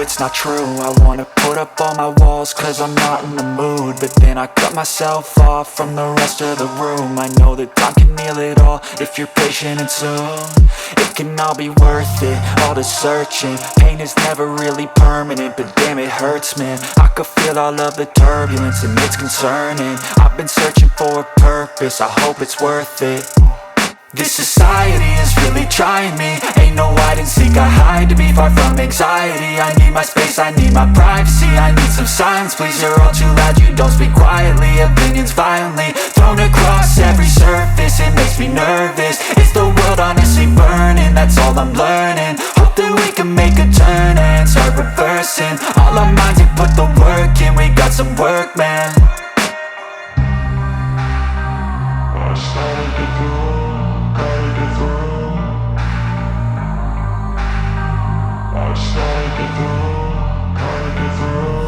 it's not true. I wanna put up all my walls cause I'm not in the mood, but then I cut myself off from the rest of the room. I know that time can heal it all if you're patient and soon it can all be worth it, all the searching. Pain is never really permanent, but damn it hurts, man. I could feel all of the turbulence and it's concerning. I've been searching for a purpose, I hope it's worth it. This society is really trying me. Ain't no hide and seek, I hide to be far from anxiety. I need my space, I need my privacy. I need some silence, please, you're all too loud. You don't speak quietly, opinions violently thrown across every surface. It makes me nervous, it's the world honestly burning. That's all I'm learning, hope that we can make a turn and start reversing. All our minds, we put the work in, we got some work, man.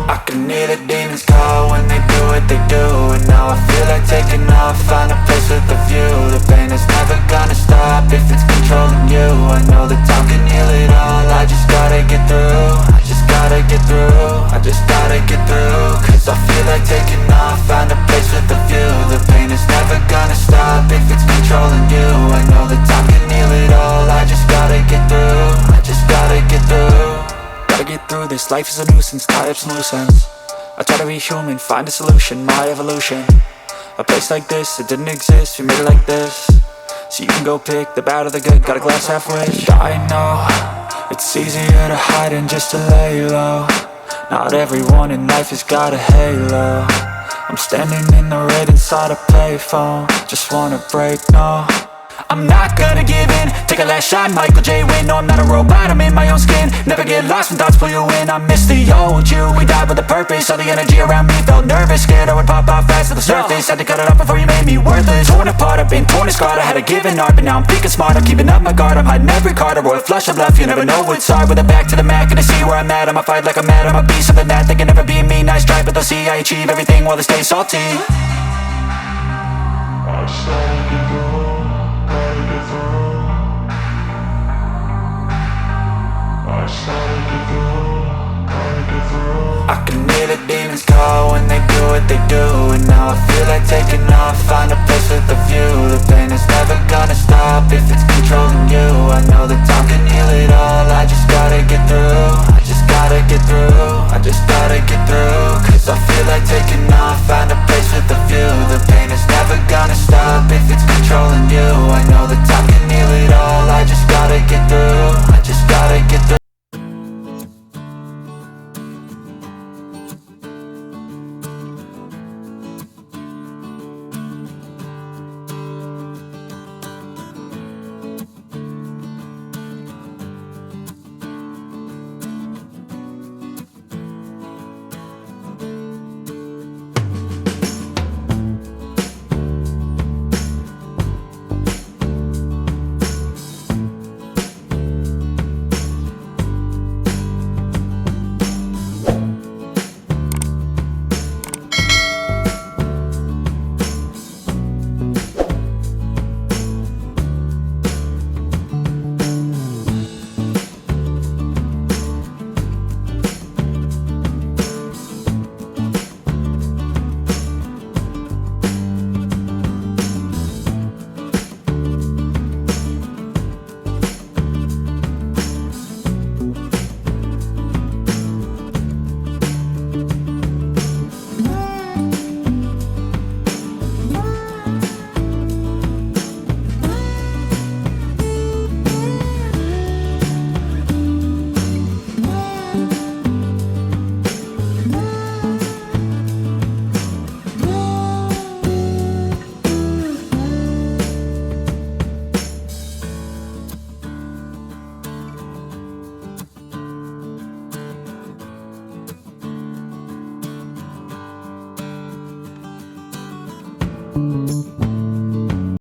I can hear the demons call when they do what they do, and now I feel like taking off, find a place with a view. The pain is never gonna stop if it's controlling you. I know that time can heal it all, I just gotta get through. I just gotta get through, I just gotta get through. Cause I feel like taking off, find a place with a view. The pain is never gonna stop if it's controlling you. I know that time can heal it all, I just gotta get through. I just gotta get through. Gotta get through this, life is a nuisance, tie up some loose ends. I try to be human, find a solution, my evolution. A place like this, it didn't exist, we made it like this. So you can go pick the bad or the good, got a glass halfway. I know, it's easier to hide than just to lay low. Not everyone in life has got a halo. I'm standing in the red inside a payphone, just wanna break, no. I'm not gonna give in, take a last shot, Michael J. Win. No, I'm not a robot, I'm in my own skin. Never get lost when thoughts pull you in. I miss the old you, we died with a purpose. All the energy around me felt nervous, scared I would pop off fast to the surface. Had to cut it off before you made me worthless. Torn apart, I've been torn and scarred. I had a given art, but now I'm thinking smart. I'm keeping up my guard, I'm hiding every card. A royal flush of left, you never know what's hard. With a back to the mat, gonna see where I'm at. I'ma fight like I'm mad, I'ma be something that they can never be me. Nice try, but they'll see I achieve everything while they stay salty. I can hear the demons call when they do what they do, and now I feel like taking off, find a place with a view. The pain is never gonna stop if it's controlling you. I know that time can heal it all, I just gotta get through. I just gotta get through, I just gotta get through. Cause I feel like taking off, find a place with a view. The pain is never gonna stop if it's controlling you. I know that time can heal it all, I just gotta get through. I just gotta get through. Thank you.